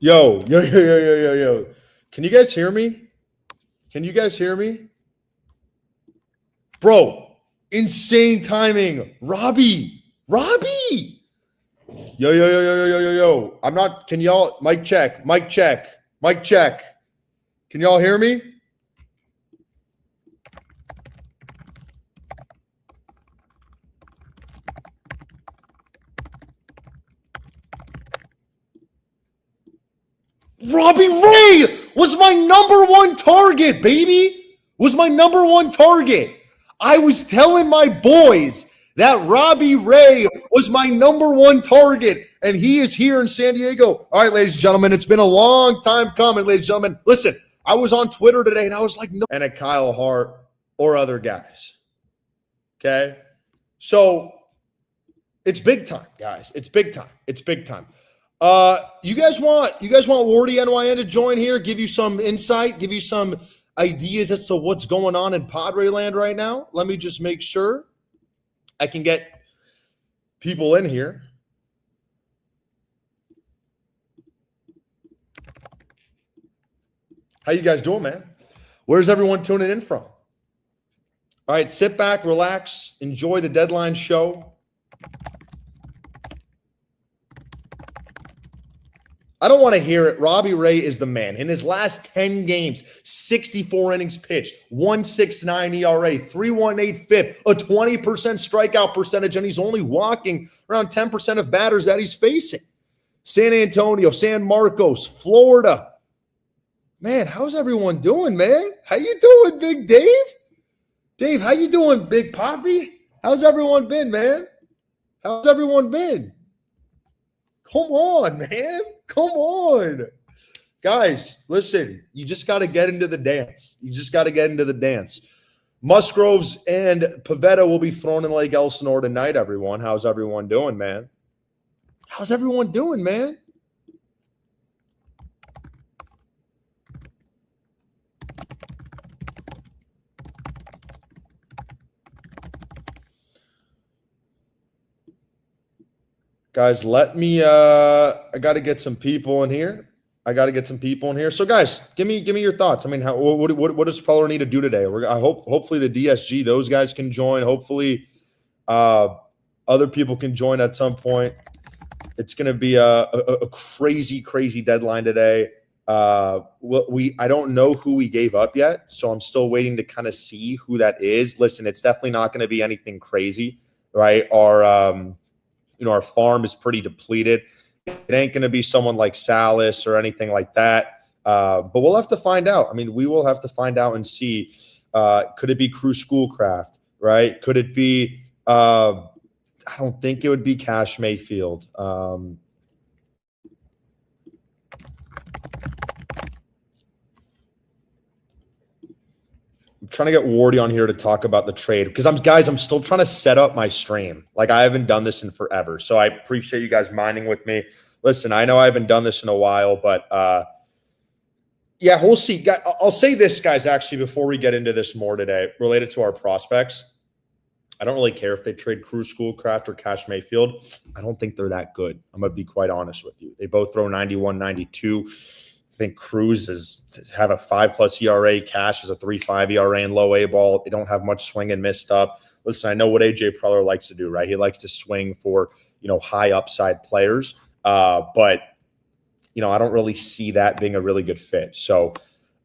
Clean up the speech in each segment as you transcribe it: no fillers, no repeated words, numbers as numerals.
Yo, yo, yo, yo, yo, yo, yo. Can you guys hear me? Can you guys hear me? Bro, insane timing. Robbie. Robbie. Yo, yo, yo, yo, yo, yo, yo, yo. I'm not, can y'all, mic check, mic check, mic check. Can y'all hear me? Robbie Ray was my number one target, baby. Was my number one target. I was telling my boys that Robbie Ray was my number one target, and he is here in San Diego. All right, ladies and gentlemen, it's been a long time coming, ladies and gentlemen. Listen, I was on Twitter today, and I was like, no, and a Kyle Hart or other guys. Okay? So it's big time, guys. It's big time. It's big time. You guys want Wardy NYN to join here, give you some insight, give you some ideas as to what's going on in Padre land right now? Let me just make sure I can get people in here. How you guys doing, man? Where's everyone tuning in from? All right, sit back, relax, enjoy the Deadline show. I don't want to hear it. Robbie Ray is the man. In his last 10 games, 64 innings pitched, 1.69 ERA, 3.18 FIP, a 20% strikeout percentage, and he's only walking around 10% of batters that he's facing. San Antonio, San Marcos, Florida. Man, how's everyone doing, man? How you doing, Big Dave? Dave, how you doing, Big Poppy? How's everyone been, man? How's everyone been? Come on, man. Come on. Guys, listen, you just got to get into the dance. You just got to get into the dance. Musgroves and Pavetta will be thrown in Lake Elsinore tonight, everyone. How's everyone doing, man? How's everyone doing, man? Guys, let me I got to get some people in here. So guys, give me your thoughts. I mean, what does Feller need to do today? Hopefully the DSG, those guys can join. Hopefully other people can join at some point. It's going to be a crazy deadline today. I don't know who we gave up yet, so I'm still waiting to kind of see who that is. Listen, it's definitely not going to be anything crazy, right? Our farm is pretty depleted. It ain't going to be someone like Salas or anything like that. But we'll have to find out. I mean, we will have to find out and see. Could it be Crew Schoolcraft, right? Could it be I don't think it would be Cash Mayfield. I'm trying to get Wardy on here to talk about the trade because I'm still trying to set up my stream. Like I haven't done this in forever. So I appreciate you guys minding with me. Listen, I know I haven't done this in a while, but yeah, we'll see. I'll say this, guys, actually, before we get into this more today, related to our prospects. I don't really care if they trade Crew Schoolcraft or Cash Mayfield. I don't think they're that good. I'm going to be quite honest with you. They both throw 91, 92. I think Cruz have a 5+ ERA. Cash is a 3.5 ERA and low A ball. They don't have much swing and miss stuff. Listen, I know what AJ Preller likes to do, right? He likes to swing for, high upside players. But, I don't really see that being a really good fit. So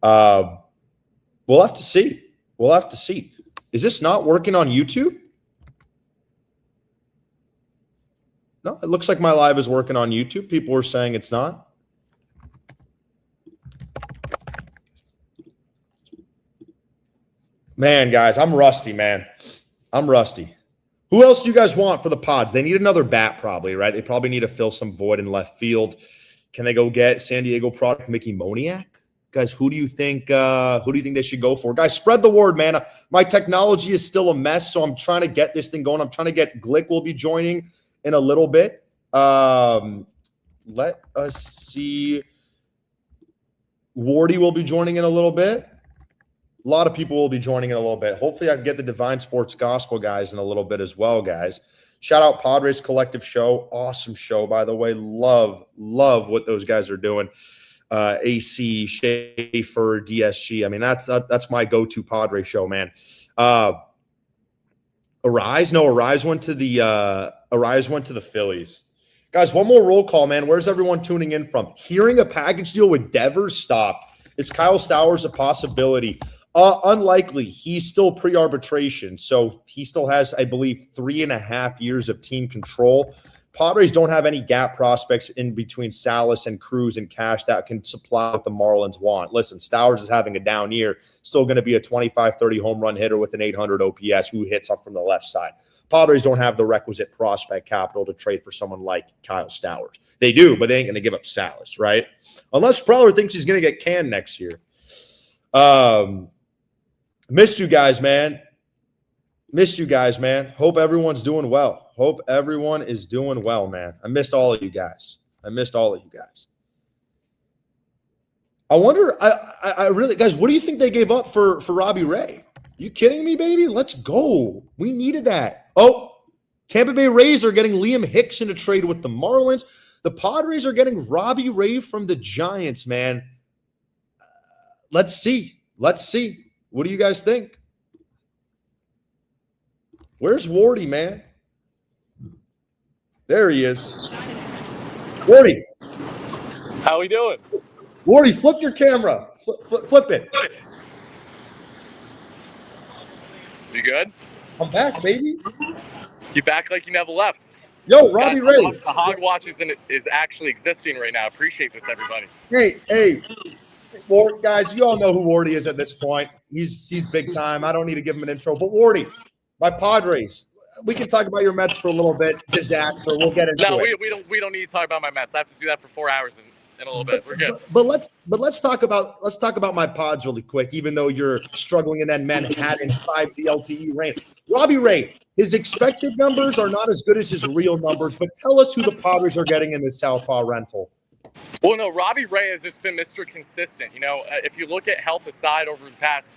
we'll have to see. Is this not working on YouTube? No, it looks like my live is working on YouTube. People were saying it's not. Man, guys, I'm rusty, man. I'm rusty. Who else do you guys want for the Pods? They need another bat probably, right? They probably need to fill some void in left field. Can they go get San Diego product Mickey Moniak? Guys, who do you think they should go for? Guys, spread the word, man. My technology is still a mess, so I'm trying to get this thing going. I'm trying to get Glick will be joining in a little bit. Let us see. Wardy will be joining in a little bit. A lot of people will be joining in a little bit. Hopefully I can get the Divine Sports Gospel guys in a little bit as well, guys. Shout out Padres Collective Show. Awesome show, by the way. Love what those guys are doing. AC, Schaefer, DSG. I mean, that's my go-to Padre show, man. Arise went to the Phillies. Guys, one more roll call, man. Where's everyone tuning in from? Hearing a package deal with Devers? Stop. Is Kyle Stowers a possibility? Unlikely. He's still pre-arbitration, so he still has, I believe, 3.5 years of team control. Padres don't have any gap prospects in between Salas and Cruz and Cash that can supply what the Marlins want. Listen, Stowers is having a down year, still going to be a 25-30 home run hitter with an 800 OPS who hits up from the left side. Padres don't have the requisite prospect capital to trade for someone like Kyle Stowers. They do, but they ain't going to give up Salas, right? Unless Preller thinks he's going to get canned next year. Missed you guys, man. Hope everyone's doing well. Hope everyone is doing well, man. I missed all of you guys. I wonder, I really, guys, what do you think they gave up for Robbie Ray? You kidding me, baby? Let's go. We needed that. Oh, Tampa Bay Rays are getting Liam Hicks in a trade with the Marlins. The Padres are getting Robbie Ray from the Giants, man. Let's see. What do you guys think? Where's Wardy, man? There he is. Wardy. How we doing? Wardy, flip your camera. Flip it. You good? I'm back, baby. You back like you never left. Yo, Robbie Ray. The Hog Watch is actually existing right now. Appreciate this, everybody. Hey. Ward, guys, you all know who Wardy is at this point. He's big time. I don't need to give him an intro. But Wardy, my Padres. We can talk about your Mets for a little bit. Disaster. We'll get into it. No, we don't need to talk about my Mets. I have to do that for 4 hours in a little bit. We're good. But let's talk about my Pods really quick. Even though you're struggling in that Manhattan 5 LTE reign, Robbie Ray. His expected numbers are not as good as his real numbers. But tell us who the Padres are getting in this Southpaw rental. Well, no, Robbie Ray has just been Mr. Consistent. If you look at health aside over the past,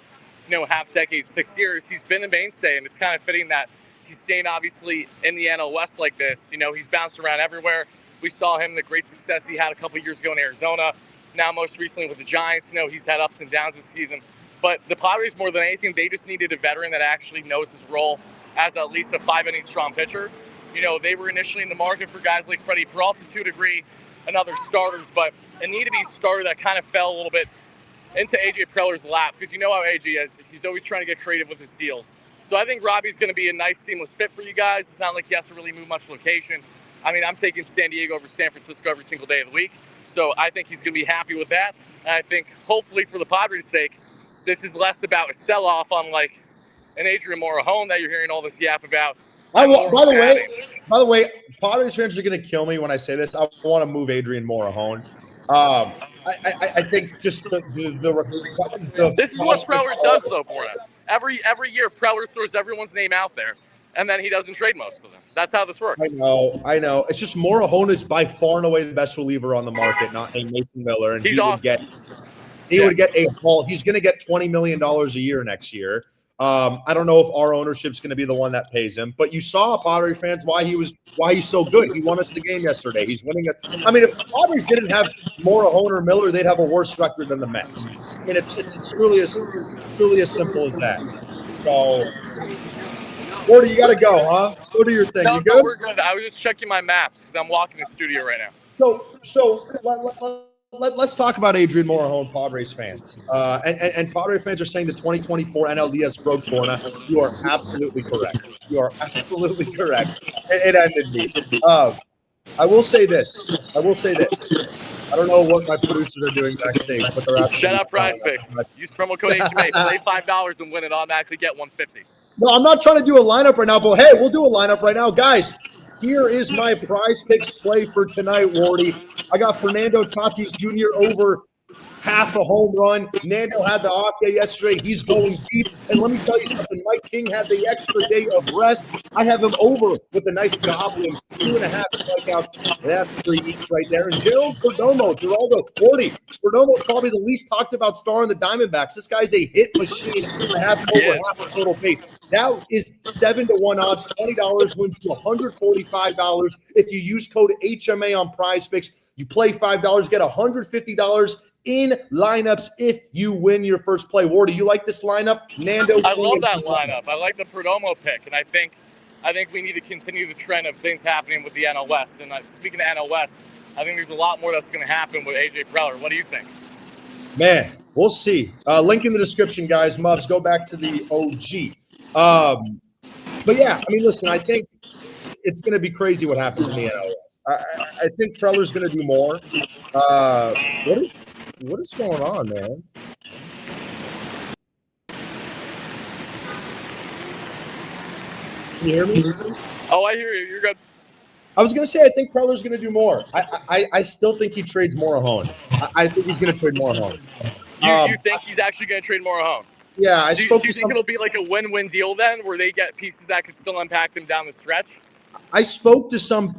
half decade, 6 years, he's been a mainstay, and it's kind of fitting that he's staying obviously in the NL West like this. He's bounced around everywhere. We saw him, the great success he had a couple years ago in Arizona. Now, most recently with the Giants, he's had ups and downs this season. But the Padres, more than anything, they just needed a veteran that actually knows his role as at least a 5-inning strong pitcher. They were initially in the market for guys like Freddie Peralta to a degree, and other starters, but it needed to be a starter that kind of fell a little bit into A.J. Preller's lap, because you know how A.J. is. He's always trying to get creative with his deals. So I think Robbie's going to be a nice, seamless fit for you guys. It's not like he has to really move much location. I mean, I'm taking San Diego over San Francisco every single day of the week, so I think he's going to be happy with that. And I think, hopefully, for the Padres' sake, this is less about a sell-off on, like, an Adrian Morejon that you're hearing all this yap about. By the way, Padres fans are going to kill me when I say this. I want to move Adrian Morejon. I think just the this is what Preller does, though, Borna. Every year, Preller throws everyone's name out there, and then he doesn't trade most of them. That's how this works. I know. It's just Morejon is by far and away the best reliever on the market, not a Nathan Miller, and he's awesome. would get a haul. He's going to get $20 million a year next year. I don't know if our ownership's going to be the one that pays him, but you saw, Padres fans, why he's so good. He won us the game yesterday. He's winning it. I mean, if the Padres didn't have Morejon or Miller, they'd have a worse record than the Mets. I mean, it's really as simple as that. So, Wardy, you got to go, huh? What are your thing? No, you good? We're good. I was just checking my maps because I'm walking the studio right now. So let's talk about Adrian Morejon, Padres fans. And Padres fans are saying the 2024 NLDS broke Borna. You are absolutely correct. It ended me. I will say this. I don't know what my producers are doing backstage, but they're absolutely. Shout out Prize Picks. Use promo code HMA. Play $5 and win it. Automatically get $150. No, I'm not trying to do a lineup right now, but hey, we'll do a lineup right now, guys. Here is my Prize Picks play for tonight, Wardy. I got Fernando Tatis Jr. over half a home run. Nando had the off day yesterday. He's going deep. And let me tell you something. Mike King had the extra day of rest. I have him over with a nice goblin, 2.5 strikeouts. That's 3 each right there. And Geraldo Perdomo's probably the least talked about star in the Diamondbacks. This guy's a hit machine. Half the total pace. That is 7-1 odds. $20 wins you $145 if you use code HMA on PrizePicks. You play $5, get $150 in lineups if you win your first play. Ward, do you like this lineup? Nando. I love that lineup. I like the Perdomo pick, and I think we need to continue the trend of things happening with the NL West. And speaking of NL West, I think there's a lot more that's going to happen with AJ Preller. What do you think? Man, we'll see. Link in the description, guys. Mubs, go back to the OG. But yeah, I mean, listen, I think it's going to be crazy what happens in the NL West. I think Preller's going to do more. What is going on, man? Can you hear me? Oh, I hear you. You're good. I was going to say I think Preller's going to do more. I still think he trades Morahone. I think he's going to trade Morahone. You think he's actually going to trade Morahone? Yeah, do you think it'll be like a win-win deal then, where they get pieces that could still impact them down the stretch? I spoke to some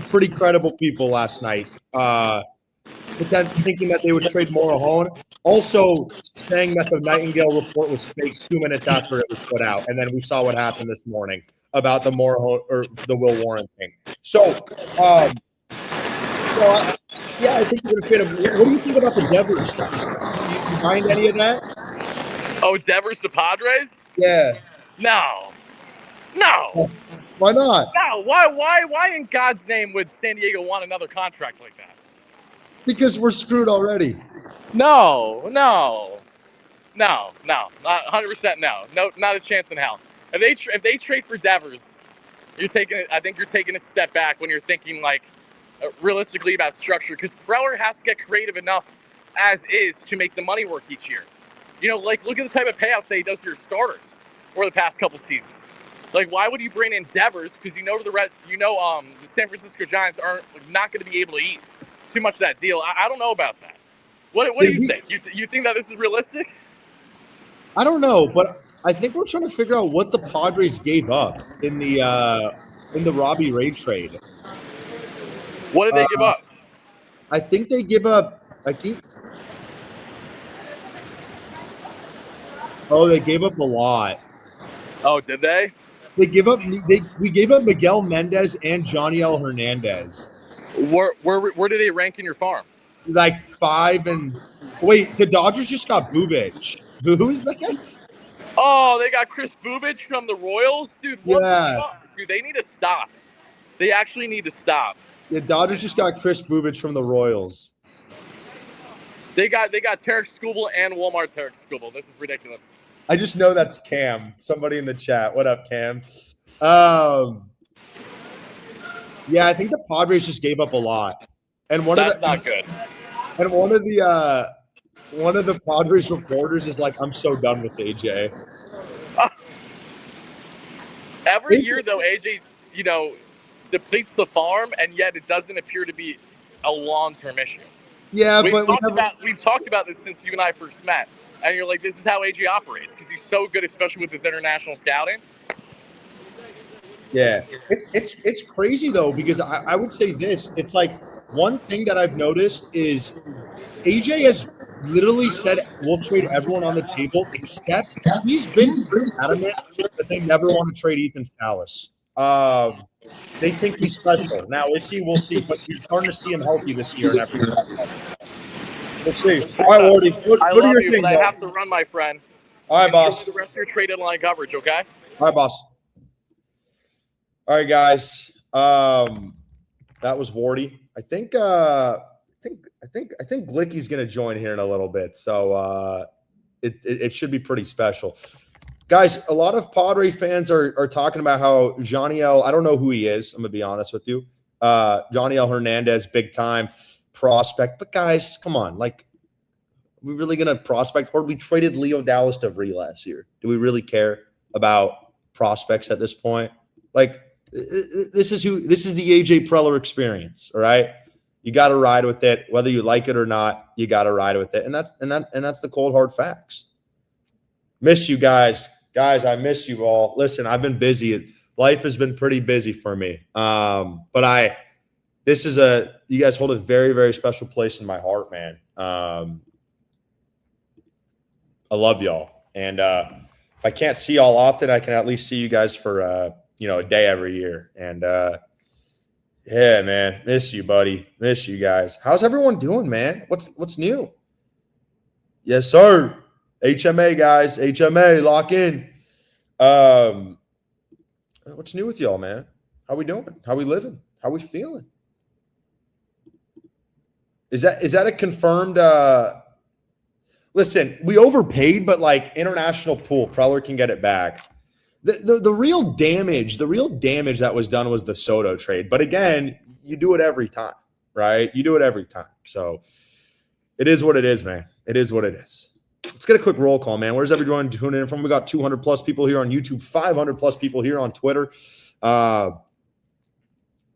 pretty credible people last night, thinking that they would trade Morahone. Also saying that the Nightingale report was fake 2 minutes after it was put out, and then we saw what happened this morning about the Morahone or the Will Warren thing. So, yeah, I think you're going to fit him. What do you think about the Devers stuff? You find any of that? Oh, Devers to Padres? Yeah. No. Why not? No. Why in God's name would San Diego want another contract like that? Because we're screwed already. No. 100% no. No, not a chance in hell. If they trade for Devers, I think you're taking a step back when you're thinking like realistically about structure, because Preller has to get creative enough as is to make the money work each year. You know, like look at the type of payouts that he does to your starters over the past couple seasons. Like, why would you bring in Devers? Because the San Francisco Giants are not going to be able to eat too much of that deal. I don't know about that. What do you think? You think that this is realistic? I don't know, but I think we're trying to figure out what the Padres gave up in the Robbie Ray trade. What did they give up? I think they give up. They gave up a lot. Oh, did they? We gave up Miguel Mendez and Johnny L. Hernandez. Where do they rank in your farm? Like 5 and wait, the Dodgers just got Bubich. Who is that? Oh, they got Chris Bubich from the Royals, dude. What the fuck? Dude, they need to stop. They actually need to stop. The Dodgers just got Chris Bubich from the Royals. They got Tarek Skubal and Walmart Tarek Skubal. This is ridiculous. I just know that's Cam. Somebody in the chat. What up, Cam? Yeah, I think the Padres just gave up a lot. And that's not good. And one of the Padres reporters is like, "I'm so done with AJ." Every year, though, AJ, depletes the farm, and yet it doesn't appear to be a long-term issue. Yeah, we've talked about this since you and I first met, and you're like, this is how AJ operates because he's so good, especially with his international scouting. Yeah, it's crazy though, because I would say this. It's like one thing that I've noticed is AJ has literally said we'll trade everyone on the table except he's been adamant that they never want to trade Ethan Salas. They think he's special. Now we'll see, but you're starting to see him healthy this year and everything. We'll see. All right, Wardy. What I are love your you, things? but I have to run, my friend. All right, boss. The rest of your trade deadline coverage, okay? All right, boss. All right, guys. That was Wardy. I think Glicky's gonna join here in a little bit, so it should be pretty special. Guys, a lot of Padre fans are talking about how Johnny L. I don't know who he is. I'm gonna be honest with you. Johnny L. Hernandez, big time prospect. But guys, come on, like, are we really gonna prospect? Or we traded Leo Dallas to Vree last year. Do we really care about prospects at this point? Like, this is the AJ Preller experience. All right. You got to ride with it, whether you like it or not. You got to ride with it, and that's the cold hard facts. Miss you guys, I miss you all. Listen, I've been busy. Life has been pretty busy for me, but you guys hold a very, very special place in my heart, man. I love y'all, and if I can't see y'all often, I can at least see you guys for a day every year, and yeah, man, miss you, buddy. Miss you guys. How's everyone doing, man? What's new? Yes, sir. HMA, guys. HMA, lock in. What's new with y'all, man? How we doing? How we living? How we feeling? Is that a confirmed listen, we overpaid, but like international pool, Preller can get it back. The real damage that was done was the Soto trade. But again, you do it every time, right? You do it every time. So it is what it is, man. It is what it is. Let's get a quick roll call, man. Where's everyone tuning in from? We got 200 plus people here on YouTube, 500 plus people here on Twitter.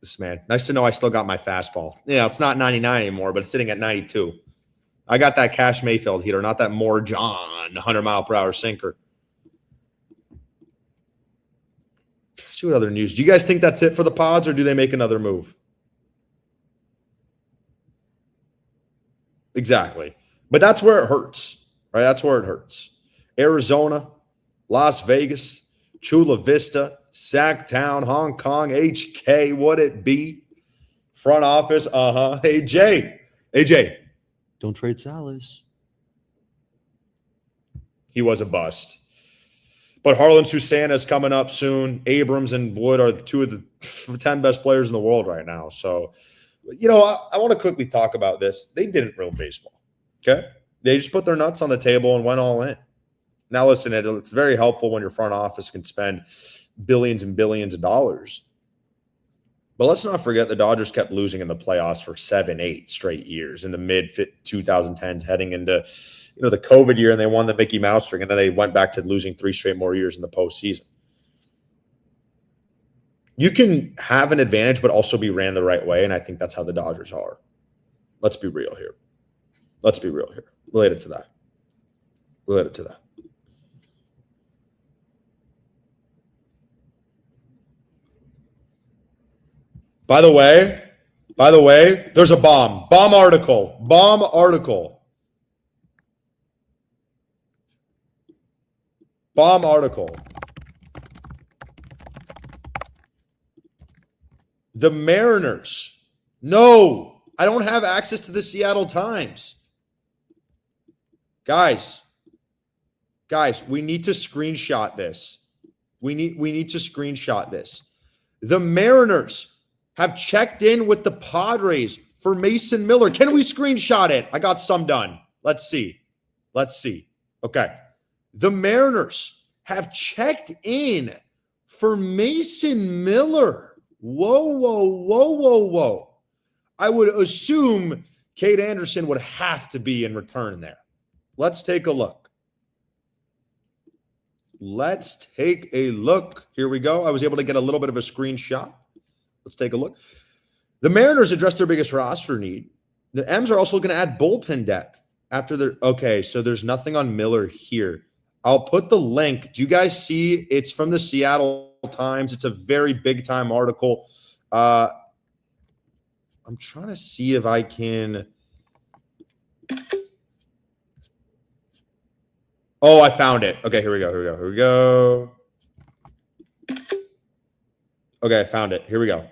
This man, nice to know I still got my fastball. Yeah, it's not 99 anymore, but it's sitting at 92. I got that Cash Mayfield heater, not that Moore John 100-mile-per-hour sinker. See what other news. Do you guys think that's it for the Pods, or do they make another move? Exactly. But that's where it hurts, right? That's where it hurts. Arizona, Las Vegas, Chula Vista, Sacktown, Hong Kong, HK, would it be? Front office, AJ, don't trade Salas. He was a bust. But Harlan Susana is coming up soon. Abrams and Wood are two of the 10 best players in the world right now. So, I want to quickly talk about this. They didn't ruin baseball, okay? They just put their nuts on the table and went all in. Now, listen, it's very helpful when your front office can spend billions and billions of dollars. But let's not forget the Dodgers kept losing in the playoffs for 7-8 straight years in the mid-2010s, heading into the COVID year, and they won the Mickey Mouse ring, and then they went back to losing 3 straight more years in the postseason. You can have an advantage, but also be ran the right way, and I think that's how the Dodgers are. Let's be real here. Related to that. By the way, there's a bomb article. The Mariners. No, I don't have access to the Seattle Times. Guys, we need to screenshot this. We need to screenshot this. The Mariners have checked in with the Padres for Mason Miller. Can we screenshot it? I got some done. Let's see. Okay. The Mariners have checked in for Mason Miller. Whoa. I would assume Kate Anderson would have to be in return there. Let's take a look. Here we go. I was able to get a little bit of a screenshot. Let's take a look. The Mariners addressed their biggest roster need. The M's are also looking to add bullpen depth after their. Okay, so there's nothing on Miller here. I'll put the link. Do you guys see? It's from the Seattle Times. It's a very big time article. I'm trying to see if I can. Oh, I found it. Okay, here we go. Okay, I found it. Here we go.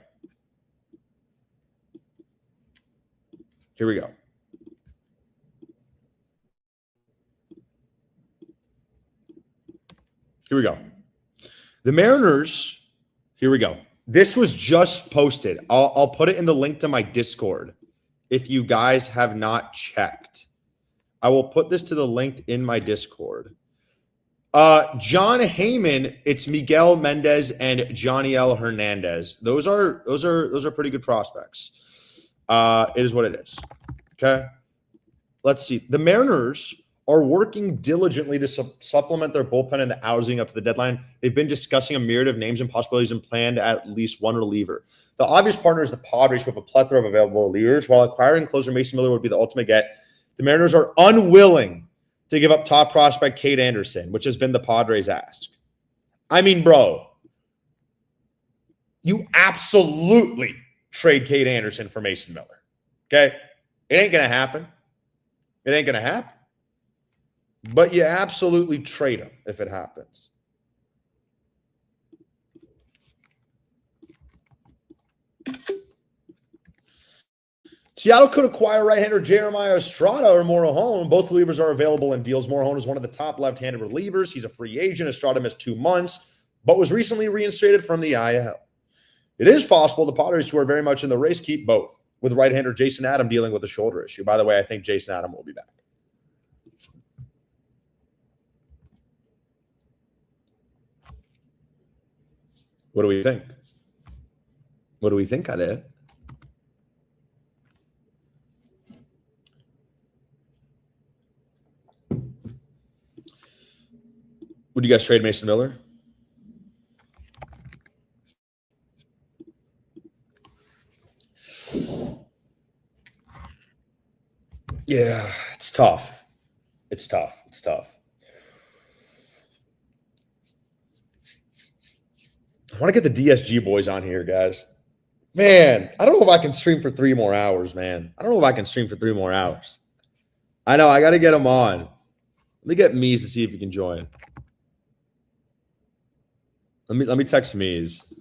The Mariners, here we go. This was just posted. I'll put it in the link to my Discord if you guys have not checked. I will put this to the link in my Discord. John Heyman, it's Miguel Mendez and Johnny L. Hernandez. Those are pretty good prospects. It is what it is. Okay. Let's see. The Mariners are working diligently to supplement their bullpen in the housing up to the deadline. They've been discussing a myriad of names and possibilities and planned at least one reliever. The obvious partner is the Padres, who have a plethora of available relievers. While acquiring closer Mason Miller would be the ultimate get, the Mariners are unwilling to give up top prospect Cade Anderson, which has been the Padres' ask. I mean, bro, you absolutely trade Cade Anderson for Mason Miller. Okay? It ain't going to happen. It ain't going to happen. But you absolutely trade him if it happens. Seattle could acquire right-hander Jeremiah Estrada or Morejon. Both relievers are available in deals. Morejon is one of the top left-handed relievers. He's a free agent. Estrada missed 2 months, but was recently reinstated from the IL. It is possible the Padres, who are very much in the race, keep both, with right-hander Jason Adam dealing with a shoulder issue. By the way, I think Jason Adam will be back. What do we think? What do we think, Ale? Would you guys trade Mason Miller? Yeah, it's tough. It's tough. It's tough. I want to get the DSG boys on here, guys. Man, I don't know if I can stream for 3 more hours, man. I don't know if I can stream for 3 more hours. I know. I got to get them on. Let me get Mies to see if he can join. Let me text Mies.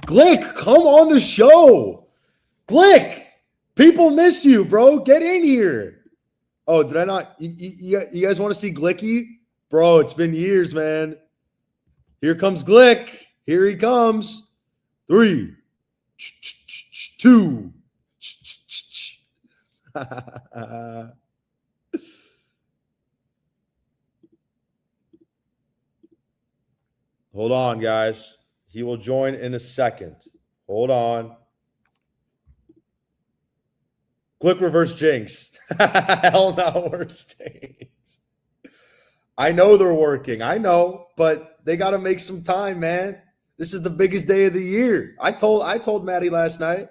Glick, come on the show. Glick, people miss you, bro. Get in here. Oh, did I not? You guys want to see Glicky? Bro, it's been years, man. Here comes Glick. Here he comes. 3, 2. Hold on, guys. He will join in a second. Hold on. Glick reverse jinx. Hell no, worse things. I know they're working. I know, but they got to make some time, man. This is the biggest day of the year. I told Maddie last night.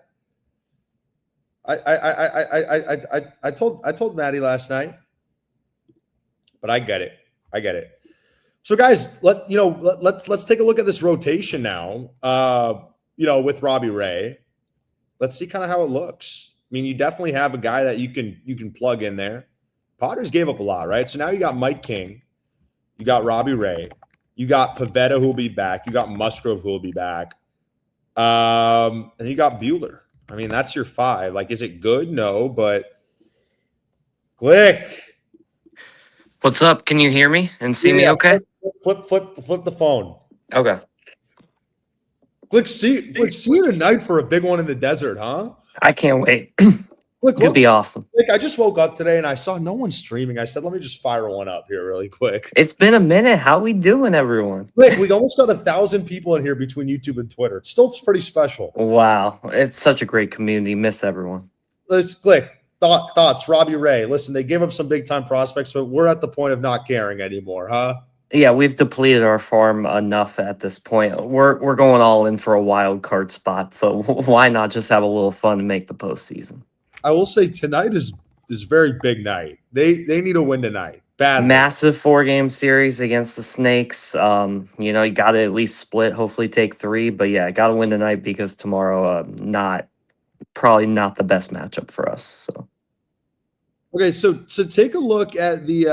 I told Maddie last night. But I get it. I get it. So guys, let's take a look at this rotation now. With Robbie Ray. Let's see kind of how it looks. I mean, you definitely have a guy that you can plug in there. Padres gave up a lot, right? So now you got Mike King, you got Robbie Ray, you got Pivetta who will be back, you got Musgrove who will be back, and you got Buehler. I mean, that's your 5. Like, is it good? No, but Glick. What's up? Can you hear me and see me okay? Flip the phone. Okay. Glick, see you tonight for a big one in the desert, huh? I can't wait. Look, Could be awesome. Glick, I just woke up today and I saw no one streaming. I said, let me just fire one up here really quick. It's been a minute. How we doing, everyone? Glick, we almost got 1,000 people in here between YouTube and Twitter. It's still pretty special. Wow. It's such a great community. Miss everyone. Let's Glick. Thoughts, Robbie Ray. Listen, they gave up some big-time prospects, but we're at the point of not caring anymore, huh? Yeah, we've depleted our farm enough at this point. We're going all in for a wild card spot, so why not just have a little fun and make the postseason? I will say tonight is very big night. They need a win tonight. Bad. Massive 4-game series against the Snakes. You got to at least split, hopefully take 3. But yeah, got to win tonight because tomorrow probably not the best matchup for us. So okay, so take a look at the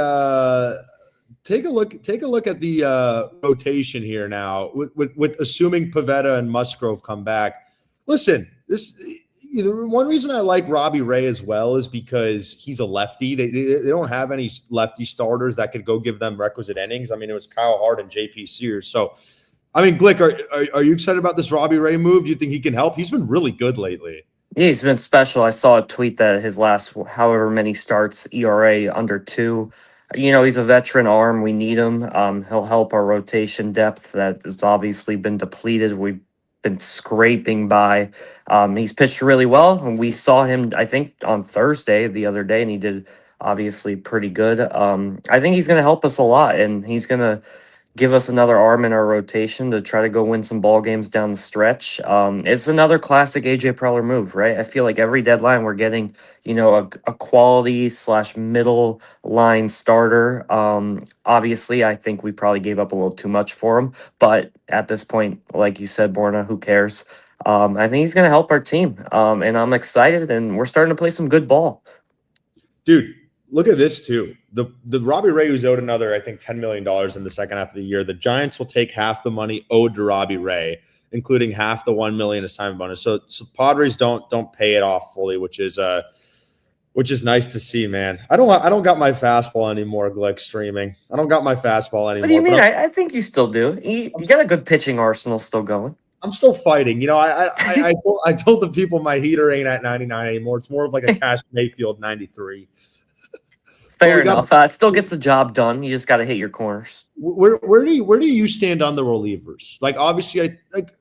rotation here now with assuming Pivetta and Musgrove come back. Listen, one reason I like Robbie Ray as well is because he's a lefty. They don't have any lefty starters that could go give them requisite innings. I mean, it was Kyle Hart and JP Sears. So, I mean, Glick, are you excited about this Robbie Ray move? Do you think he can help? He's been really good lately. Yeah, he's been special. I saw a tweet that his last however many starts, ERA under 2. He's a veteran arm. We need him. He'll help our rotation depth that has obviously been depleted. We've been scraping by. He's pitched really well, and we saw him, I think, on Thursday the other day, and he did obviously pretty good. I think he's going to help us a lot, and he's going to give us another arm in our rotation to try to go win some ball games down the stretch. It's another classic AJ Preller move, right? I feel like every deadline we're getting, a quality slash middle line starter. Obviously, I think we probably gave up a little too much for him, but at this point, like you said, Borna, who cares? I think he's going to help our team, and I'm excited, and we're starting to play some good ball. Dude, look at this too. The Robbie Ray who's owed another, I think, $10 million in the second half of the year. The Giants will take half the money owed to Robbie Ray, including half the $1 million assignment bonus. So Padres don't pay it off fully, which is nice to see, man. I don't got my fastball anymore, Glick streaming. I don't got my fastball anymore. What do you mean? I think you still do. You got a good pitching arsenal still going. I'm still fighting. I told the people my heater ain't at 99 anymore. It's more of like a Cash Mayfield 93. Fair enough. It still gets the job done. You just got to hit your corners. Where do you stand on the relievers? Like, obviously,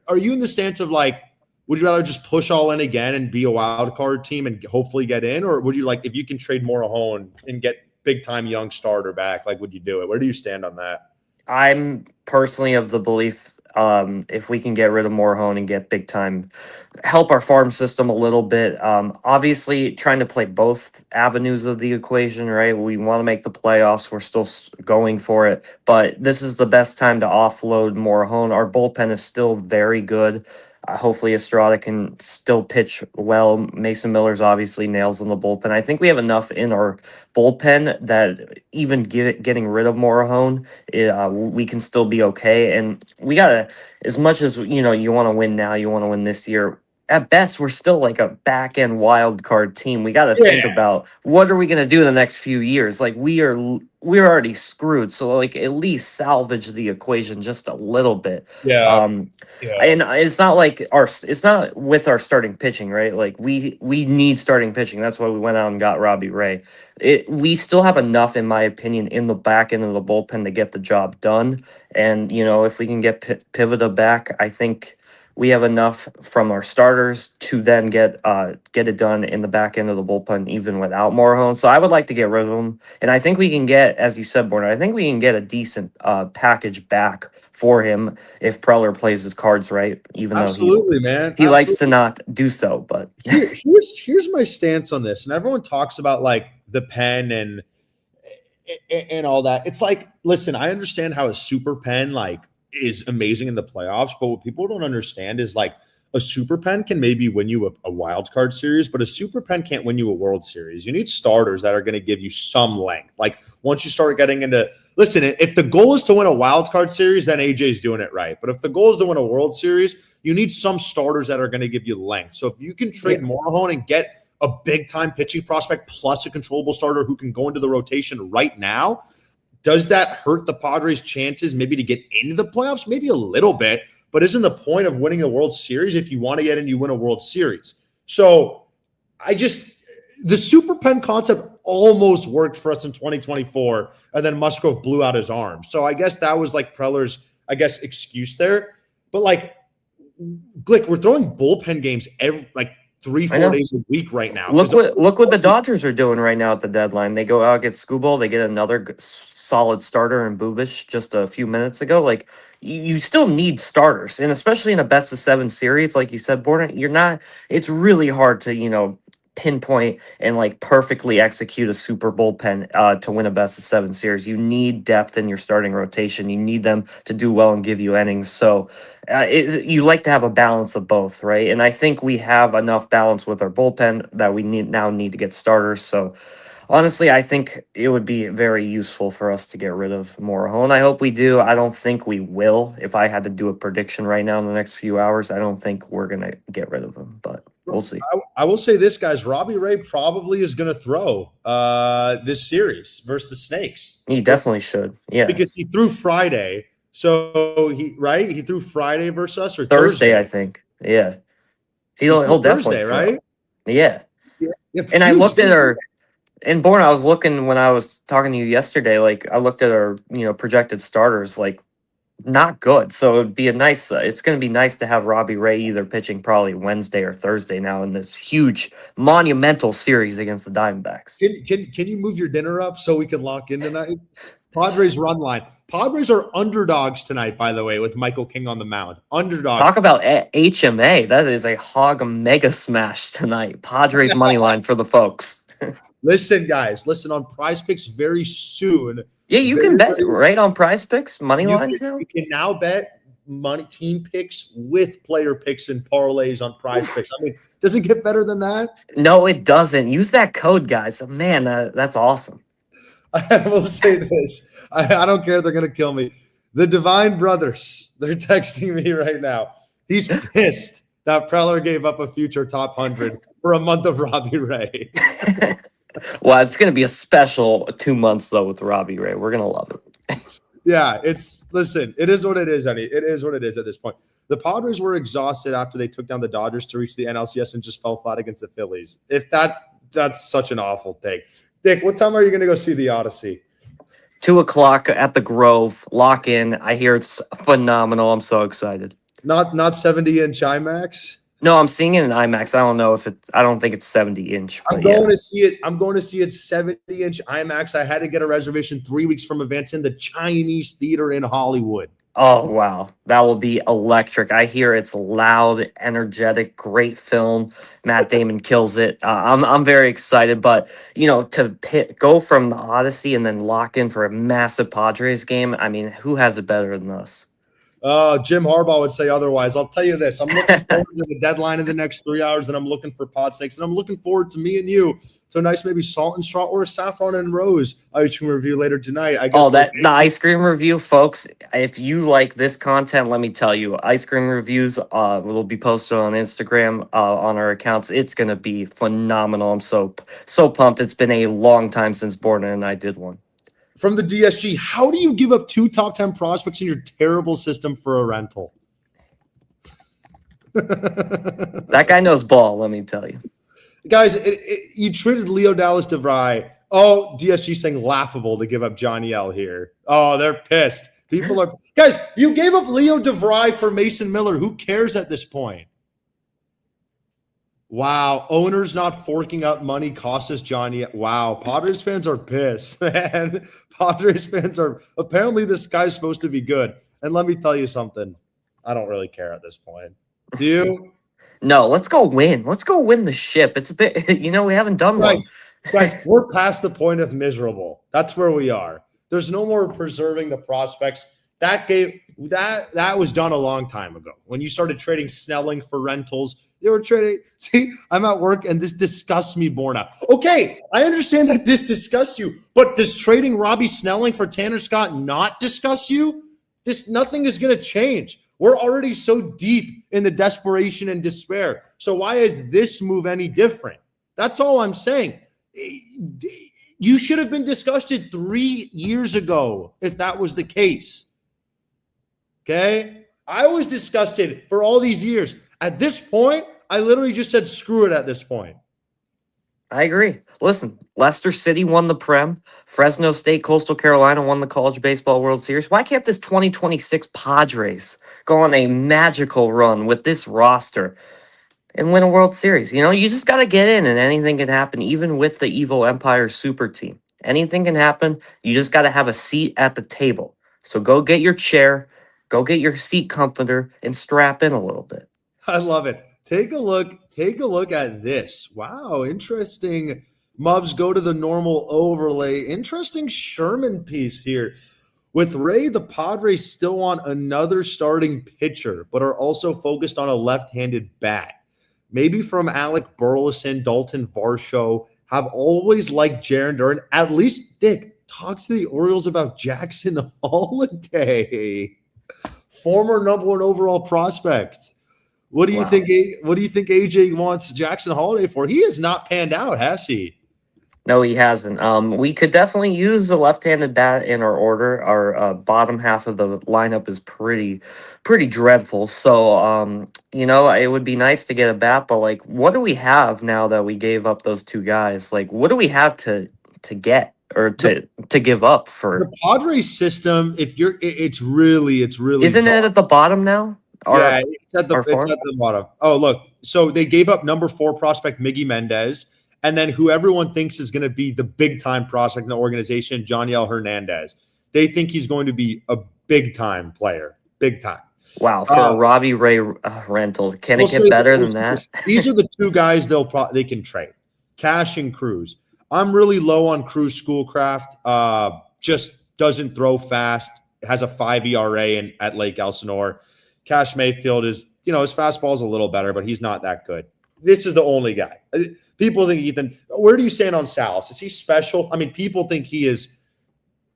are you in the stance of like, would you rather just push all in again and be a wild card team and hopefully get in, or would you like, if you can trade Morahone and get big time young starter back, like would you do it? Where do you stand on that? I'm personally of the belief, if we can get rid of Morahone and get big time, help our farm system a little bit. Obviously, trying to play both avenues of the equation, right? We want to make the playoffs. We're still going for it, but this is the best time to offload Morahone. Our bullpen is still very good. Hopefully Estrada can still pitch well. Mason Miller's obviously nails in the bullpen. I think we have enough in our bullpen that even getting rid of Morahone, we can still be okay. And we got to, as much as, you want to win now, you want to win this year, at best, we're still like a back end wild card team. We got to think about what are we going to do in the next few years. Like we're already screwed. So like at least salvage the equation just a little bit. And it's not like it's not with our starting pitching, right? Like we need starting pitching. That's why we went out and got Robbie Ray. We still have enough, in my opinion, in the back end of the bullpen to get the job done. And if we can get Pivota back, I think we have enough from our starters to then get it done in the back end of the bullpen, even without Morahone. So I would like to get rid of him, and I think we can get, as you said, Borna, I think we can get a decent package back for him if Preller plays his cards right. Even absolutely, though man, he likes to not do so. But here's my stance on this, and everyone talks about like the pen and all that. It's like, listen, I understand how a super pen is amazing in the playoffs, but what people don't understand is like a super pen can maybe win you a wild card series, but a super pen can't win you a World Series. You need starters that are going to give you some length. Like once you start getting into, listen, if the goal is to win a wild card series, then AJ's doing it right. But if the goal is to win a World Series, you need some starters that are going to give you length. So if you can trade Morahone and get a big time pitching prospect plus a controllable starter who can go into the rotation right now, does that hurt the Padres' chances maybe to get into the playoffs? Maybe a little bit, but isn't the point of winning a World Series if you want to get in, you win a World Series? So the super pen concept almost worked for us in 2024, and then Musgrove blew out his arm. So I guess that was like Preller's, excuse there. But like, Glick, we're throwing bullpen games every 3-4 days a week right now. Look what the Dodgers are doing right now at the deadline. They go out, get Skubal, they get another solid starter in Bubic just a few minutes ago. Like you still need starters, and especially in a best of 7 series, like you said, Borna, it's really hard to pinpoint and like perfectly execute a super bullpen to win a best of 7 series. You need depth in your starting rotation. You need them to do well and give you innings. So you like to have a balance of both, right? And I think we have enough balance with our bullpen that we now need to get starters. So honestly, I think it would be very useful for us to get rid of Morahone. I hope we do. I don't think we will. If I had to do a prediction right now in the next few hours, I don't think we're going to get rid of him, but we'll see. I will say this, guys. Robbie Ray probably is going to throw this series versus the Snakes. He definitely should. Yeah. Because he threw Friday. So he threw Friday versus us or Thursday, I think. Yeah. He'll definitely Thursday, throw. Right? Yeah. And I looked at our and Borna, I was looking when I was talking to you yesterday, like I looked at our, projected starters, like not good. So it'd be a nice. It's going to be nice to have Robbie Ray either pitching probably Wednesday or Thursday now in this huge monumental series against the Diamondbacks. Can you move your dinner up so we can lock in tonight? Padres run line. Padres are underdogs tonight, by the way, with Michael King on the mound. Underdogs. Talk about HMA. That is a hog mega smash tonight. Padres money line for the folks. Listen, guys, listen on Prize Picks very soon. Yeah, you can bet right on Prize Picks money lines now. You can now bet money team picks with player picks and parlays on Prize Picks. I mean, does it get better than that? No, it doesn't. Use that code, guys. Man, that's awesome. I will say this. I don't care if they're going to kill me. The Divine Brothers, they're texting me right now. He's pissed that Preller gave up a future top 100 for a month of Robbie Ray. Well, it's going to be a special 2 months, though, with Robbie Ray. We're going to love it. Yeah, listen, it is what it is, Eddie. It is what it is at this point. The Padres were exhausted after they took down the Dodgers to reach the NLCS and just fell flat against the Phillies. That's such an awful take. Dick, what time are you going to go see the Odyssey? 2:00 at the Grove. Lock in. I hear it's phenomenal. I'm so excited. Not 70-inch IMAX? No, I'm seeing it in IMAX. I don't think it's 70-inch. I'm going to see it 70-inch IMAX. I had to get a reservation 3 weeks from events in the Chinese Theater in Hollywood. Oh, wow. That will be electric. I hear it's loud, energetic, great film. Matt Damon kills it. I'm very excited. But, to go from the Odyssey and then lock in for a massive Padres game, I mean, who has it better than us? Jim Harbaugh would say otherwise. I'll tell you this. I'm looking forward to the deadline in the next 3 hours, and I'm looking for pod snakes, and I'm looking forward to me and you. So nice, maybe salt and straw or a saffron and rose ice cream review later tonight. I guess. The ice cream review, folks. If you like this content, let me tell you, ice cream reviews will be posted on Instagram on our accounts. It's gonna be phenomenal. I'm so pumped. It's been a long time since Borden and I did one. From the DSG, how do you give up 2 top 10 prospects in your terrible system for a rental? That guy knows ball, let me tell you. Guys, you traded Leo Dallas DeVry. Oh, DSG saying laughable to give up Johnny L here. Oh, they're pissed. People are – guys, you gave up Leo DeVry for Mason Miller. Who cares at this point? Wow, owners not forking up money cost us Johnny. Wow, Padres fans are pissed, man. Padres fans are – apparently this guy's supposed to be good. And let me tell you something. I don't really care at this point. Do you? No, let's go win. Let's go win the ship. It's a bit – we haven't done one. Guys, we're past the point of miserable. That's where we are. There's no more preserving the prospects. That was done a long time ago. When you started trading Snelling for rentals – they were trading. See, I'm at work and this disgusts me, Borna. Okay, I understand that this disgusts you, but does trading Robbie Snelling for Tanner Scott not disgust you? Nothing is going to change. We're already so deep in the desperation and despair. So why is this move any different? That's all I'm saying. You should have been disgusted 3 years ago if that was the case. Okay? I was disgusted for all these years. At this point, I literally just said screw it at this point. I agree. Listen, Leicester City won the Prem. Fresno State, Coastal Carolina won the College Baseball World Series. Why can't this 2026 Padres go on a magical run with this roster and win a World Series? You just got to get in and anything can happen, even with the Evo Empire super team. Anything can happen. You just got to have a seat at the table. So go get your chair, go get your seat comforter, and strap in a little bit. I love it. Take a look at this. Wow, interesting. Mubs, go to the normal overlay. Interesting Sherman piece here. With Ray, the Padres still want another starting pitcher, but are also focused on a left-handed bat. Maybe from Alec Burleson, Dalton Varsho, have always liked Jaron Duran. At least, Dick, talk to the Orioles about Jackson Holiday, former number 1 overall prospect. What do you think? What do you think AJ wants Jackson Holiday for? He has not panned out, has he? No, he hasn't. We could definitely use a left-handed bat in our order. Our bottom half of the lineup is pretty dreadful. So, it would be nice to get a bat. But what do we have now that we gave up those 2 guys? What do we have to get? or to give up The for. Padres system, if you're, it's really Isn't it at the bottom now? yeah, Our it's at the our farm. bottom. Oh, look. So they gave up number 4 prospect Miggy Mendez, and then who everyone thinks is going to be the big time prospect in the organization, Joniel Hernandez. They think he's going to be a big time player, big time. Wow, for a Robbie Ray rental, can it get better than that? These are the 2 guys they can trade, Cash and Cruz. I'm really low on Cruz Schoolcraft. Just doesn't throw fast. Has a 5 ERA at Lake Elsinore. Cash Mayfield is, his fastball is a little better, but he's not that good. This is the only guy. People think Ethan. Where do you stand on Salas? Is he special? I mean, people think he is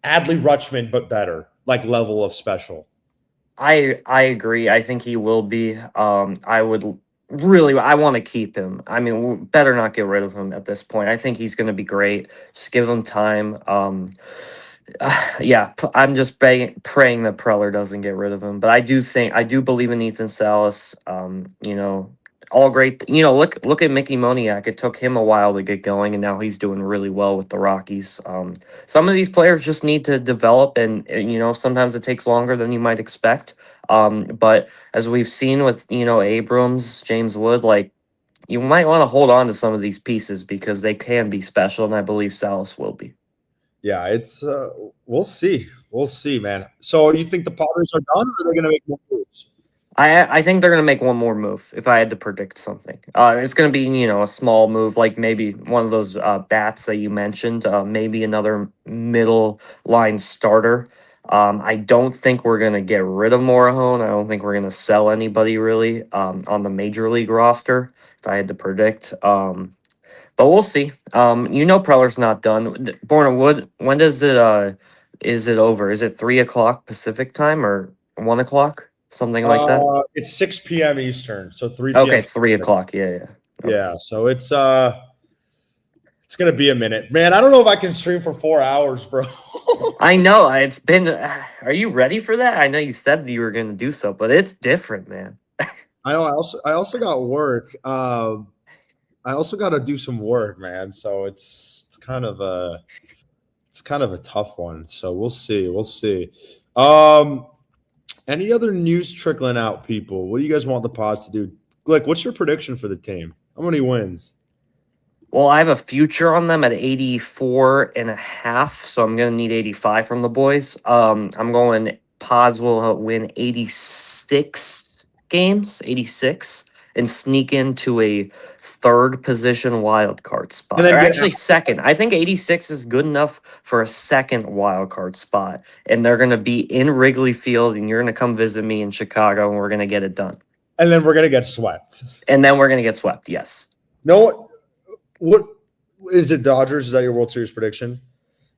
Adley Rutschman, but better, like level of special. I agree. I think he will be. I want to keep him. I mean, we better not get rid of him at this point. I think he's going to be great. Just give him time. Yeah, I'm just praying that Preller doesn't get rid of him. But I do believe in Ethan Salas. All great. Look at Mickey Moniak. It took him a while to get going, and now he's doing really well with the Rockies. Some of these players just need to develop, and sometimes it takes longer than you might expect. But as we've seen with Abrams, James Wood, like you might want to hold on to some of these pieces because they can be special, and I believe Salas will be. Yeah, it's we'll see. We'll see, man. So you think the Padres are done, or are they going to make more moves? I think they're going to make one more move if I had to predict something. It's going to be, a small move, like maybe one of those bats that you mentioned, maybe another middle line starter. I don't think we're going to get rid of Morahone. I don't think we're going to sell anybody really on the major league roster if I had to predict. But we'll see. Preller's not done. Borna Wood, when does is it over? Is it 3:00 Pacific time or 1:00? Something like that. It's 6 p.m. Eastern, so 3 p.m. Okay, 3:00. Yeah. Okay. Yeah, so it's gonna be a minute, man. I don't know if I can stream for 4 hours, bro. I know it's been. Are you ready for that? I know you said you were going to do so, but it's different, man. I know. I also got work. I also got to do some work, man. So it's kind of a tough one. So we'll see. We'll see. Any other news trickling out, people? What do you guys want the Pods to do? Glick, what's your prediction for the team? How many wins? Well, I have a future on them at 84.5, so I'm going to need 85 from the boys. I'm going Pods will win 86 games, 86, and sneak into a third position wild card spot. Or actually second. I think 86 is good enough for a second wild card spot. And they're going to be in Wrigley Field, and you're going to come visit me in Chicago, and we're going to get it done. And then we're going to get swept. Yes. No, what is it, Dodgers? Is that your World Series prediction?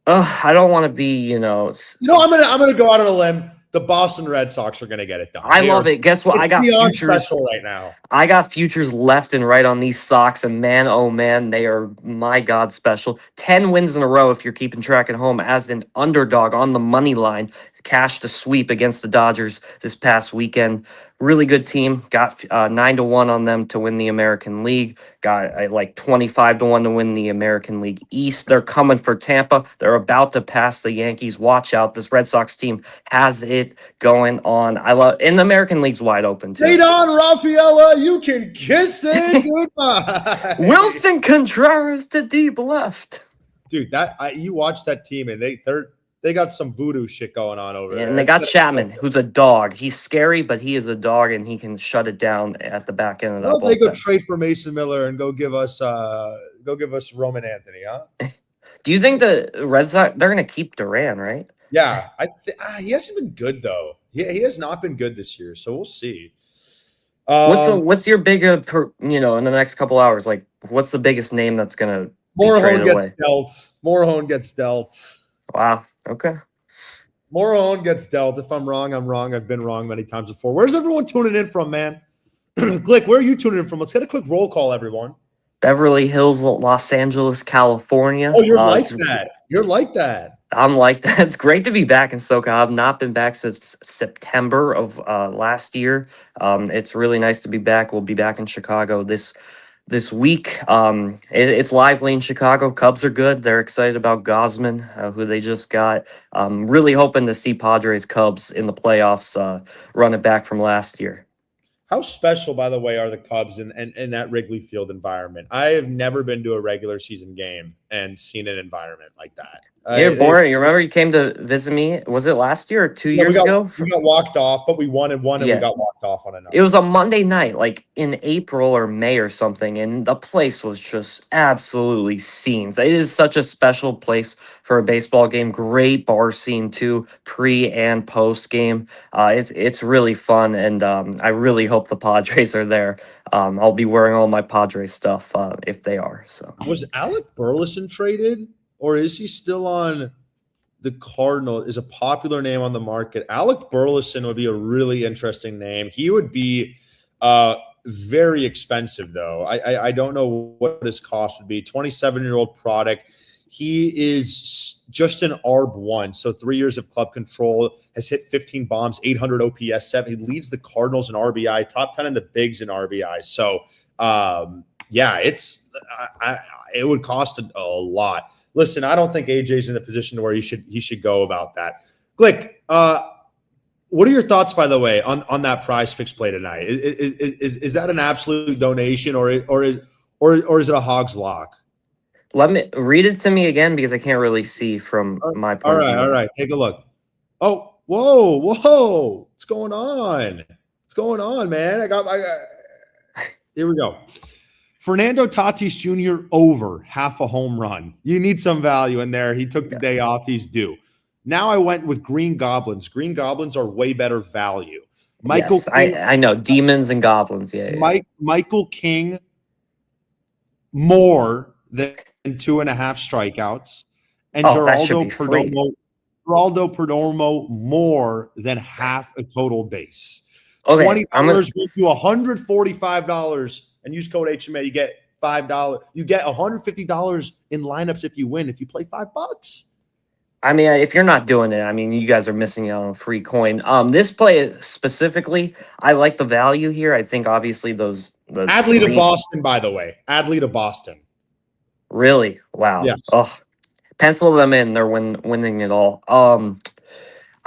I don't want to be, I'm gonna go out on a limb. The Boston Red Sox are going to get it done. I love it. Guess what? I got futures special right now. I got futures left and right on these Sox, and man, oh man, they are my God special. 10 wins in a row if you're keeping track at home as an underdog on the money line. Cashed a sweep against the Dodgers this past weekend. Really good team. Got 9-1 on them to win the American League. Got like 25-1 to win the American League East. They're coming for Tampa. They're about to pass the Yankees. Watch out. This Red Sox team has it going on. And the American League's wide open too. Wait on, Rafaela. You can kiss it goodbye. Wilson Contreras to deep left. Dude, you watch that team and they got some voodoo shit going on over there. And they got Chapman, who's a dog. He's scary, but he is a dog, and he can shut it down at the back end of the bullpen. They go trade for Mason Miller and go give us Roman Anthony, huh? Do you think the Red Sox they're going to keep Duran, right? Yeah, he hasn't been good though. He has not been good this year, so we'll see. What's your big in the next couple hours? Like, what's the biggest name that's going to Morahone gets dealt? Morahone gets dealt. Wow. Okay. Morahone gets dealt. If I'm wrong, I'm wrong. I've been wrong many times before. Where's everyone tuning in from, man? Glick, where are you tuning in from? Let's get a quick roll call, everyone. Beverly Hills, Los Angeles, California. Oh, you're like that. You're like that. I'm like that. It's great to be back in SoCal. I've not been back since September of last year. It's really nice to be back. We'll be back in Chicago this this week. It's lively in Chicago. Cubs are good. They're excited about Gosman, who they just got. Really hoping to see Padres Cubs in the playoffs, run it back from last year. How special, by the way, are the Cubs in that Wrigley Field environment? I have never been to a regular season game and seen an environment like that. You're boring. You remember you came to visit me? Was it last year or 2 years ago? We got walked off, but we won and we got walked off on another. It was a Monday night, like in April or May or something, and the place was just absolutely scenes. It is such a special place for a baseball game. Great bar scene too, pre and post game. It's really fun, and I really hope the Padres are there. I'll be wearing all my Padres stuff if they are. So was Alec Burleson traded, or is he still on the Cardinal? Is a popular name on the market? Alec Burleson would be a really interesting name. He would be very expensive, though. I don't know what his cost would be. 27-year-old product. He is just an ARB1, so 3 years of club control, has hit 15 bombs, 800 OPS, 7. He leads the Cardinals in RBI, top 10 in the bigs in RBI. So, yeah, it would cost a lot. Listen, I don't think AJ's in the position where he should go about that. Glick, what are your thoughts, by the way, on that Prize Picks play tonight? Is that an absolute donation, or is it a hog's lock? Let me read it to me again because I can't really see from my point of view. All right. Take a look. Oh, whoa. What's going on? What's going on, man? Here we go. Fernando Tatis Jr. over half a home run. You need some value in there. He took the day off. He's due. Now I went with Green Goblins. Green Goblins are way better value. Michael King, I know. Demons and Goblins. Yeah. Michael King more than 2.5 strikeouts. And Geraldo Perdomo more than half a total base. Okay, $20 went to $145 and use code HMA. You get $5. You get $150 in lineups if you win. If you play $5. I mean, if you're not doing it, I mean, you guys are missing out on a free coin. This play specifically, I like the value here. I think obviously Adley to Boston, by the way. Adley to Boston. Really? Wow. Yes. Oh, pencil them in. They're winning it all.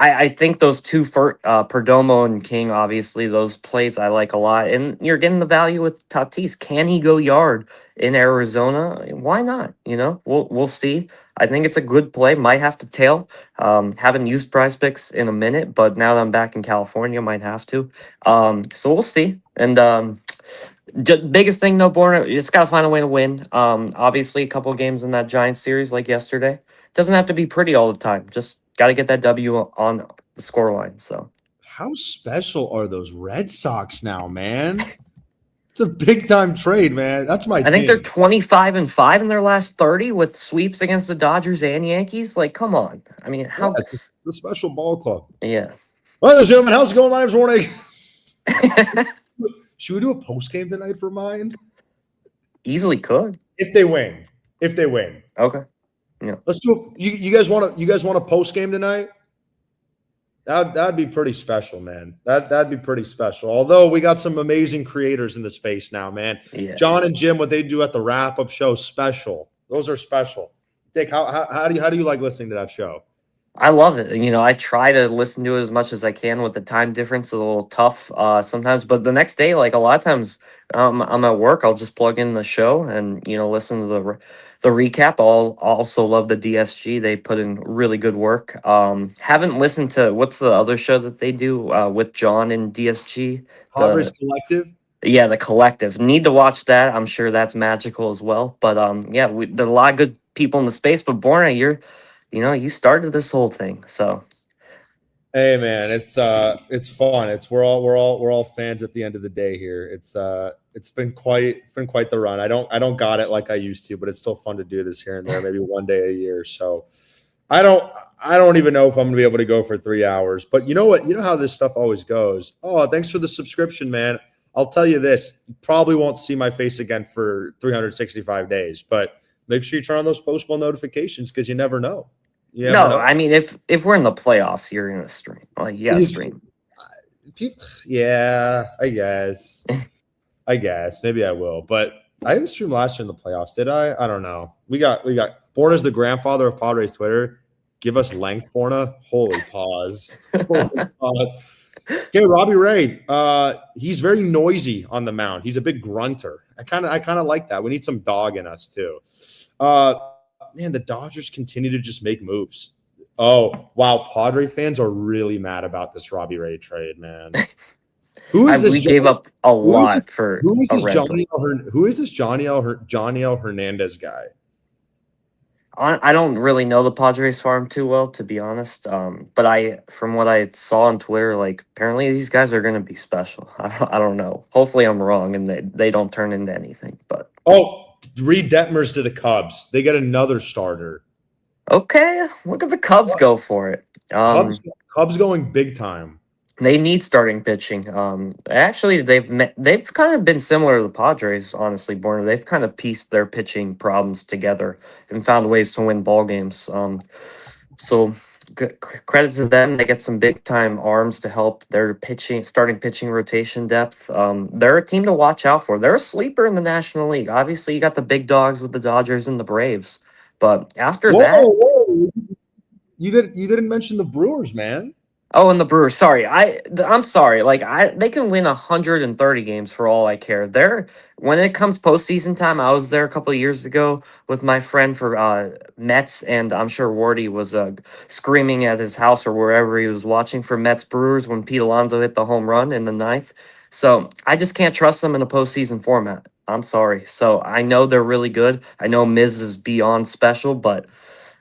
I think those two for Perdomo and King, obviously, those plays I like a lot. And you're getting the value with Tatis. Can he go yard in Arizona? Why not? We'll see. I think it's a good play. Might have to tail. Haven't used Prize Picks in a minute, but now that I'm back in California, might have to. So we'll see. And biggest thing, though, Borna, it's got to find a way to win. Obviously, a couple of games in that Giants series like yesterday. Doesn't have to be pretty all the time. Just got to get that W on the scoreline. So, how special are those Red Sox now, man? It's a big time trade, man. That's my. I think they're 25-5 in their last 30 with sweeps against the Dodgers and Yankees. Like, come on. I mean, how? It's a special ball club. Yeah. Well, ladies and gentlemen, how's it going? My name's Warren. Should we do a post game tonight for mine? Easily could. If they win. Okay. Yeah. Let's do it. You guys want a post game tonight? That'd be pretty special, man. That'd be pretty special. Although we got some amazing creators in the space now, man. Yeah. John and Jim, what they do at the wrap-up show, special. Those are special. Dick, how do you like listening to that show? I love it. I try to listen to it as much as I can with the time difference. A little tough sometimes, but the next day, like a lot of times, I'm at work. I'll just plug in the show and listen to the recap. I'll also love the DSG. They put in really good work. Haven't listened to what's the other show that they do with John and DSG? Padres Collective. Yeah, the Collective. Need to watch that. I'm sure that's magical as well. But yeah, there's a lot of good people in the space. But Borna, you started this whole thing, so. Hey man, it's fun. We're all fans at the end of the day here. It's been quite the run. I don't got it like I used to, but it's still fun to do this here and there, maybe one day a year. So I don't even know if I'm gonna be able to go for 3 hours. But you know what? You know how this stuff always goes. Oh, thanks for the subscription, man. I'll tell you this, you probably won't see my face again for 365 days, but make sure you turn on those postball notifications because you never know. I mean, if we're in the playoffs, you're gonna stream. Like, you gotta stream. Yeah, I guess. Maybe I will. But I didn't stream last year in the playoffs, did I? I don't know. We got Borna's the grandfather of Padres Twitter. Give us length, Borna. Holy pause. Holy pause. Okay, Robbie Ray. He's very noisy on the mound. He's a big grunter. I kind of like that. We need some dog in us too. Man, the Dodgers continue to just make moves. Oh, wow. Padre fans are really mad about this Robbie Ray trade, man. Who is this? We gave up a lot for who is this rental. Who is this Johnny L. Hernandez guy? I don't really know the Padres farm too well, to be honest. But from what I saw on Twitter, like apparently these guys are going to be special. I don't know. Hopefully I'm wrong and they don't turn into anything. But Reed Detmers to the Cubs. They get another starter. Okay, look at the Cubs go for it. Cubs going big time. They need starting pitching. Actually, they've kind of been similar to the Padres, honestly, Borna. They've kind of pieced their pitching problems together and found ways to win ball games. So credit to them. They get some big time arms to help their starting pitching rotation depth. They're a team to watch out for. They're a sleeper in the National League. Obviously, you got the big dogs with the Dodgers and the Braves, but after that, you didn't mention the Brewers, man. Oh, and the Brewers. Sorry, I'm sorry. Like they can win 130 games for all I care. When it comes postseason time, I was there a couple of years ago with my friend for Mets, and I'm sure Wardy was screaming at his house or wherever he was watching for Mets Brewers when Pete Alonso hit the home run in the ninth. So I just can't trust them in a postseason format. I'm sorry. So I know they're really good. I know Miz is beyond special, but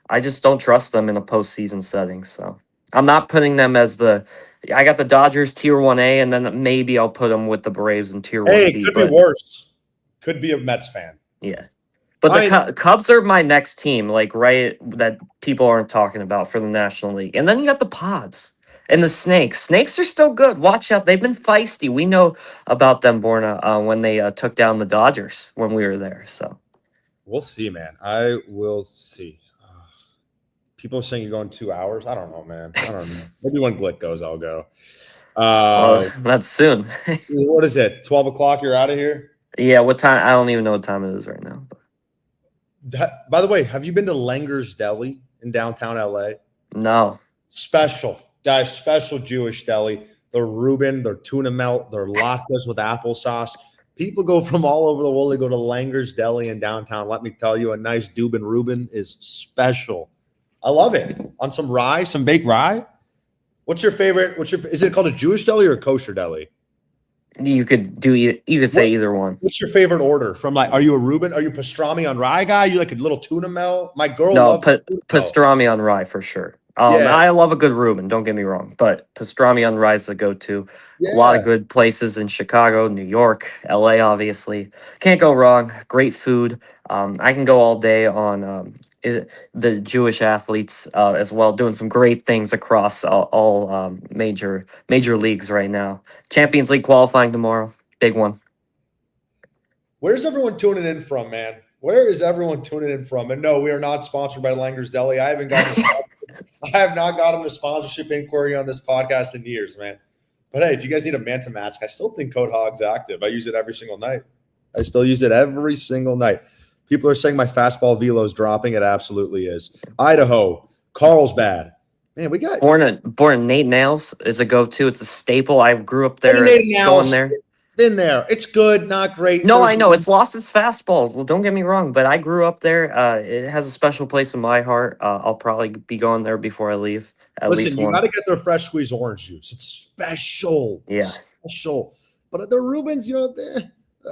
I just don't trust them in a postseason setting. So. I'm not putting them as I got the Dodgers tier 1A, and then maybe I'll put them with the Braves in tier 1B. Could be worse. Could be a Mets fan. Yeah. But the Cubs are my next team, that people aren't talking about for the National League. And then you got the Pods and the Snakes. Snakes are still good. Watch out. They've been feisty. We know about them, Borna, when they took down the Dodgers when we were there. So we'll see, man. I will see. People are saying you're going 2 hours. I don't know, man. I don't know. Maybe when Glick goes, I'll go. That's soon. What is it? 12 o'clock, you're out of here? Yeah, what time? I don't even know what time it is right now. By the way, have you been to Langer's Deli in downtown LA? No. Special. Guys, special Jewish deli. Their Reuben, their tuna melt, their latkes with applesauce. People go from all over the world. They go to Langer's Deli in downtown. Let me tell you, a nice Dubin Reuben is special. I love it. On some rye, some baked rye. What's your favorite? Is it called a Jewish deli or a kosher deli? You could say either one. What's your favorite order from are you a Reuben? Are you pastrami on rye guy? You like a little tuna melt? My girl loves pastrami on rye for sure. I love a good Reuben, don't get me wrong, but pastrami on rye is the go-to. Yeah. A lot of good places in Chicago, New York, LA, obviously. Can't go wrong. Great food. I can go all day on the Jewish athletes as well, doing some great things across all major leagues right now. Champions League qualifying tomorrow, big one. Where's everyone tuning in from, man? Where is everyone tuning in from? And no, we are not sponsored by Langer's Deli. I have not gotten a sponsorship inquiry on this podcast in years, man. But hey, if you guys need a Manta mask, I still think Code Hog's active. I use it every single night. I still use it every single night. People are saying my fastball velo is dropping. It absolutely is. Idaho, Carlsbad. Man, we got born Nate Nails is a go-to. It's a staple. I grew up there. Going there. Been there. It's good, not great. No, I know it's lost its fastball. Well, don't get me wrong, but I grew up there. It has a special place in my heart. I'll probably be going there before I leave. Listen, you got to get their fresh squeezed orange juice. It's special. Yeah, special. But the Reubens,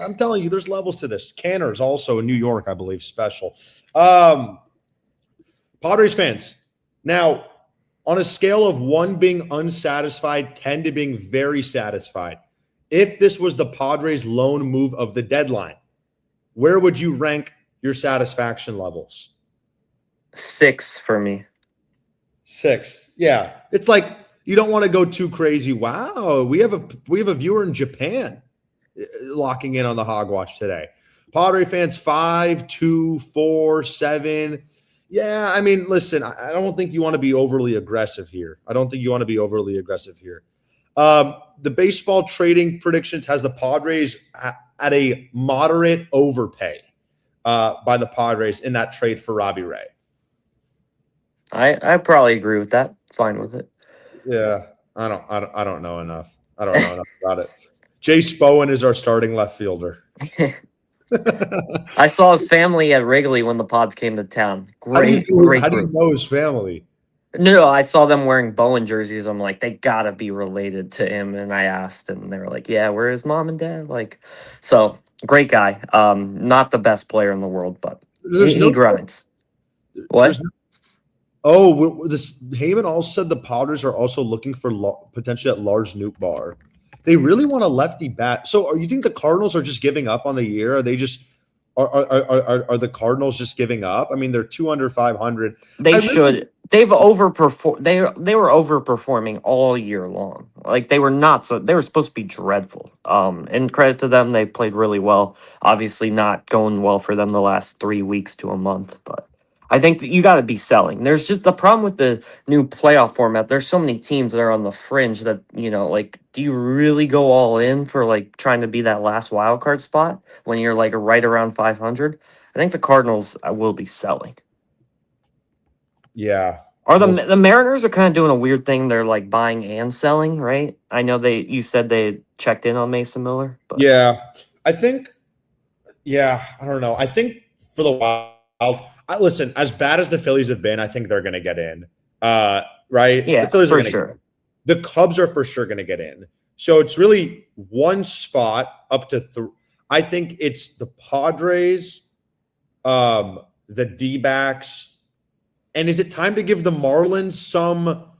I'm telling you, there's levels to this. Canner's also in New York, I believe, special. Padres fans, now on a scale of 1 being unsatisfied, 10 to being very satisfied, if this was the Padres' lone move of the deadline, where would you rank your satisfaction levels? 6 for me. 6. Yeah. It's like you don't want to go too crazy. Wow, we have a viewer in Japan locking in on the Hogwatch today. Padre fans 5, 2, 4, 7. Yeah, I mean, listen, I don't think you want to be overly aggressive here. The baseball trading predictions has the Padres at a moderate overpay by the Padres in that trade for Robbie Ray. I probably agree with that. Fine with it. Yeah, I don't know enough. I don't know enough about it. Jace Bowen is our starting left fielder. I saw his family at Wrigley when the Pods came to town. How do Great you know his family? No, I saw them wearing Bowen jerseys. I'm like, they gotta be related to him. And I asked, and they were like, yeah, where is mom and dad? Like, so great guy. Not the best player in the world, but he grinds. What? This Heyman also said the Padres are also looking for potentially at Lars Nootbaar. They really want a lefty bat. So, you think the Cardinals are just giving up on the year? Are they just are the Cardinals just giving up? I mean, they're 2 under 500. They should. They've overperformed. They were overperforming all year long. Like they were not. So they were supposed to be dreadful. And credit to them, they played really well. Obviously, not going well for them the last 3 weeks to a month, but. I think that you got to be selling. There's just the problem with the new playoff format. There's so many teams that are on the fringe that, like, do you really go all in for, like, trying to be that last wild card spot when you're, like, right around 500? I think the Cardinals will be selling. Yeah. Are the Mariners are kind of doing a weird thing. They're, like, buying and selling, right? I know you said they checked in on Mason Miller. But. Yeah. I don't know. I think for the Wild – listen, as bad as the Phillies have been, I think they're going to get in, right? Yeah, the Phillies for are sure. The Cubs are for sure going to get in. So it's really one spot up to three. I think it's the Padres, the D-backs, and is it time to give the Marlins some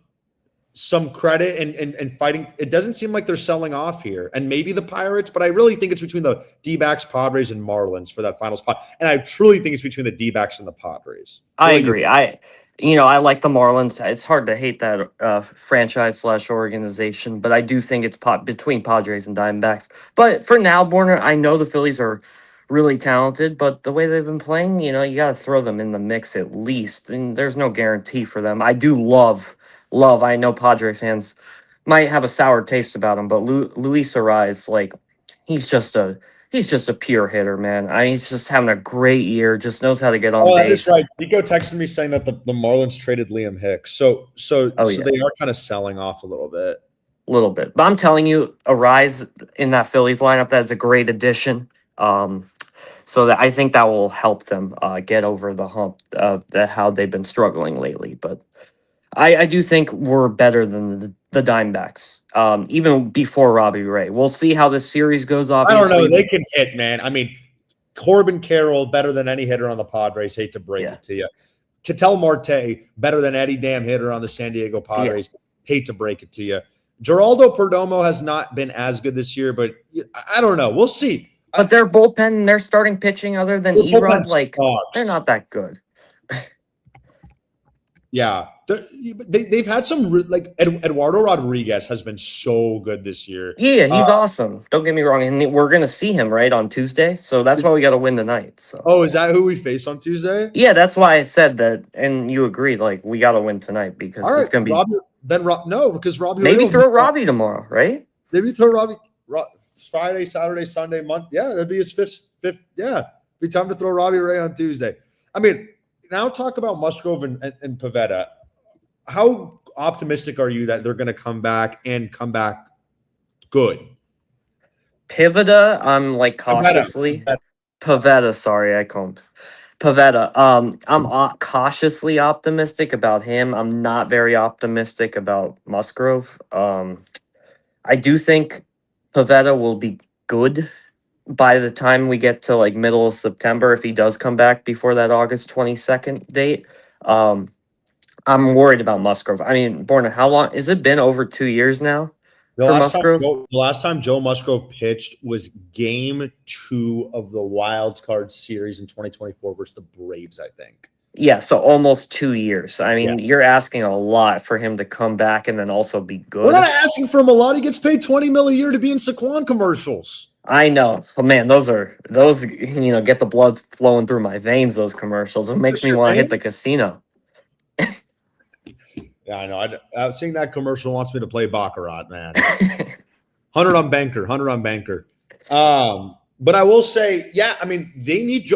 credit and fighting? It doesn't seem like they're selling off here, and maybe the Pirates, but I really think it's between the D-backs, Padres, and Marlins for that final spot. And I truly think it's between the D-backs and the Padres. I agree. I like the Marlins. It's hard to hate that franchise/organization, but I do think it's between Padres and Diamondbacks. But for now, Borner, I know the Phillies are really talented, but the way they've been playing, you got to throw them in the mix at least. And there's no guarantee for them. I do love. I know Padre fans might have a sour taste about him, but Luis Ariz, like, he's just a pure hitter, man. He's just having a great year. Just knows how to get on base. That's right. Nico texted me saying that the Marlins traded Liam Hicks, so they are kind of selling off a little bit. A little bit, but I'm telling you, Ariz in that Phillies lineup, that's a great addition. So that I think that will help them get over the hump of how they've been struggling lately, but. I do think we're better than the Diamondbacks, even before Robbie Ray. We'll see how this series goes, obviously. I don't know. They can hit, man. I mean, Corbin Carroll, better than any hitter on the Padres. Hate to break it to you. Ketel Marte, better than any damn hitter on the San Diego Padres. Yeah. Hate to break it to you. Geraldo Perdomo has not been as good this year, but I don't know. We'll see. But their bullpen and their starting pitching, other than Erod, they're not that good. Yeah. They've had some Eduardo Rodriguez has been so good this year. Yeah, he's awesome. Don't get me wrong, and we're gonna see him right on Tuesday, so that's why we got to win tonight. So. Oh, is that who we face on Tuesday? Yeah, that's why I said that, and you agreed. Like we got to win tonight because it's gonna be. Because Robbie. Maybe throw Robbie tomorrow, right? Maybe throw Robbie Friday, Saturday, Sunday, Monday. Yeah, that'd be his fifth. Yeah, be time to throw Robbie Ray on Tuesday. I mean, now talk about Musgrove and Pivetta. How optimistic are you that they're going to come back good? Pivetta, I'm like cautiously. Pivetta, sorry, I called Pivetta. I'm cautiously optimistic about him. I'm not very optimistic about Musgrove. I do think Pivetta will be good by the time we get to like middle of September if he does come back before that August 22nd date. I'm worried about Musgrove. I mean, Borna, how long has it been? Over 2 years now for Musgrove? The last time Joe Musgrove pitched was Game 2 of the Wild Card Series in 2024 versus the Braves, I think. Yeah, so almost 2 years. I mean, you're asking a lot for him to come back and then also be good. We're not asking for him a lot. He gets paid $20 million a year to be in Saquon commercials. I know. Oh, man, those get the blood flowing through my veins, those commercials. It makes me want to hit the casino. Yeah, I know. Seeing that commercial wants me to play Baccarat, man. 100 on Banker. But I will say, yeah, I mean, they need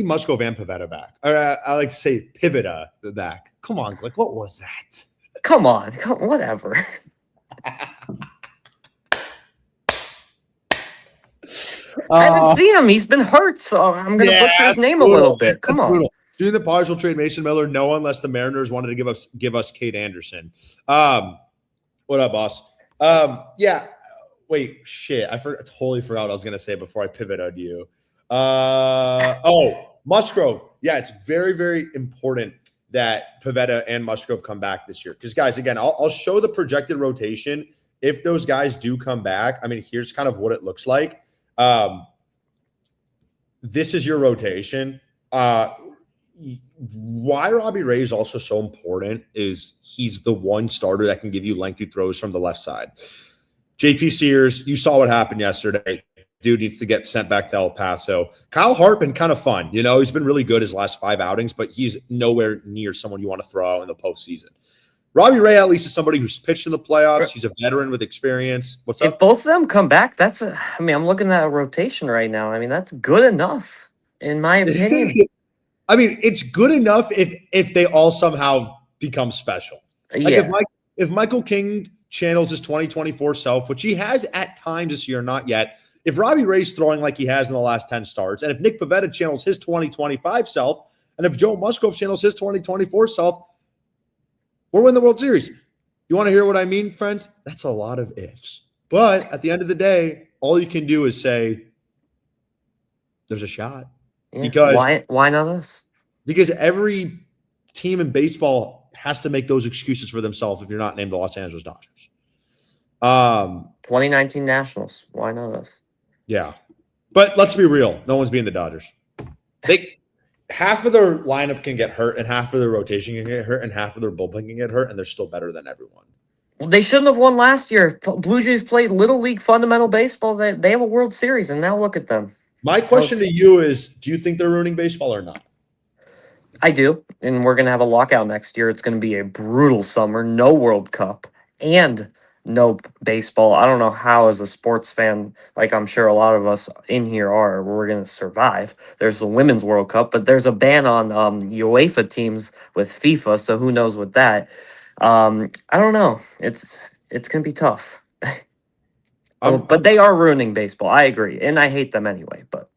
Musgrove and Pivetta back. Or I like to say Pivetta back. Come on, Glick, what was that? Come on, whatever. I haven't seen him. He's been hurt, so I'm going to butcher his name a little bit. Come on. Brutal. Do you think the Padres will trade Mason Miller? No, unless the Mariners wanted to give us Kate Anderson. What up, boss? Yeah. Wait, shit. I totally forgot what I was gonna say before I pivoted you. Musgrove. Yeah, it's very, very important that Pivetta and Musgrove come back this year. Because guys, again, I'll show the projected rotation. If those guys do come back, I mean, here's kind of what it looks like. This is your rotation. Why Robbie Ray is also so important is he's the one starter that can give you lengthy throws from the left side. JP Sears, you saw what happened yesterday. Dude needs to get sent back to El Paso. Kyle Hart been kind of fun. You know, he's been really good his last 5 outings, but he's nowhere near someone you want to throw out in the postseason. Robbie Ray at least is somebody who's pitched in the playoffs. He's a veteran with experience. What's up? If both of them come back, I'm looking at a rotation right now. I mean, that's good enough, in my opinion. I mean, it's good enough if they all somehow become special. Like if Michael King channels his 2024 self, which he has at times this year, not yet. If Robbie Ray's throwing like he has in the last 10 starts, and if Nick Pivetta channels his 2025 self, and if Joe Musgrove channels his 2024 self, we're winning the World Series. You want to hear what I mean, friends? That's a lot of ifs. But at the end of the day, all you can do is say, there's a shot. Yeah. Because why not us? Because every team in baseball has to make those excuses for themselves if you're not named the Los Angeles Dodgers. 2019 Nationals. Why not us? Yeah. But let's be real. No one's being the Dodgers. Half of their lineup can get hurt, and half of their rotation can get hurt, and half of their bullpen can get hurt, and they're still better than everyone. Well, they shouldn't have won last year. Blue Jays played Little League fundamental baseball. They have a World Series, and now look at them. My question to you is, do you think they're ruining baseball or not? I do, and we're going to have a lockout next year. It's going to be a brutal summer, no World Cup, and no baseball. I don't know how, as a sports fan, like I'm sure a lot of us in here are, we're going to survive. There's the Women's World Cup, but there's a ban on UEFA teams with FIFA, so who knows with that. I don't know. It's going to be tough. But they are ruining baseball. I agree, and I hate them anyway, but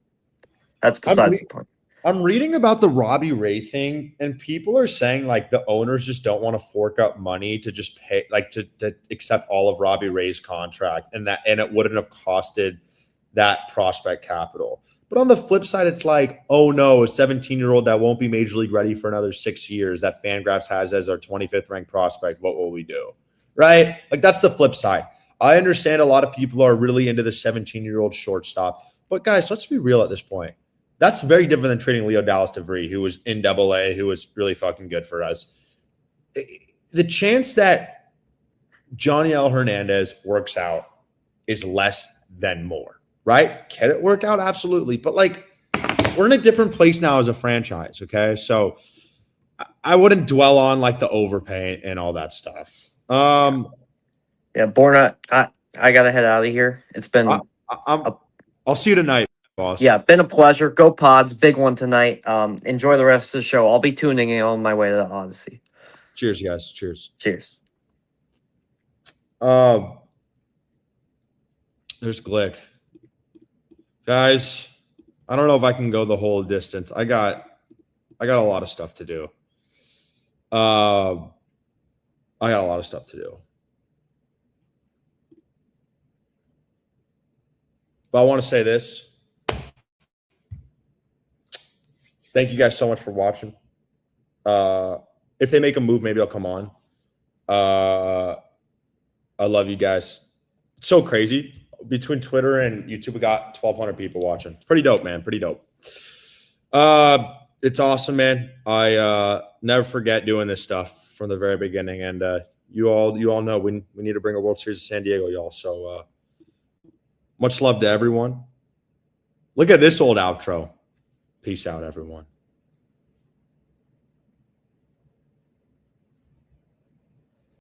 that's besides the point. I'm reading about the Robbie Ray thing, and people are saying like the owners just don't want to fork up money to just pay, like to accept all of Robbie Ray's contract, and it wouldn't have costed that prospect capital. But on the flip side, it's like, oh no, a 17-year-old that won't be major league ready for another 6 years that Fangraphs has as our 25th ranked prospect. What will we do? Right? Like that's the flip side. I understand a lot of people are really into the 17-year-old shortstop, but guys, let's be real at this point. That's very different than trading Leo Dallas DeVry, who was in AA, who was really fucking good for us. The chance that Johnny L. Hernandez works out is less than more, right? Can it work out? Absolutely. But like, we're in a different place now as a franchise, okay? So I wouldn't dwell on like the overpay and all that stuff. Yeah, Borna, I got to head out of here. It's been I'll see you tonight. Boss. Yeah, been a pleasure. Go Pods. Big one tonight. Enjoy the rest of the show. I'll be tuning in on my way to the Odyssey. Cheers, guys. Cheers. Cheers. There's Glick. Guys, I don't know if I can go the whole distance. I got a lot of stuff to do. I got a lot of stuff to do. But I want to say this. Thank you guys so much for watching. If they make a move, maybe I'll come on. I love you guys. It's so crazy. Between Twitter and YouTube, we got 1,200 people watching. It's pretty dope, man. Pretty dope. It's awesome, man. I never forget doing this stuff from the very beginning. And you all know we need to bring a World Series to San Diego, y'all. So much love to everyone. Look at this old outro. Peace out, everyone.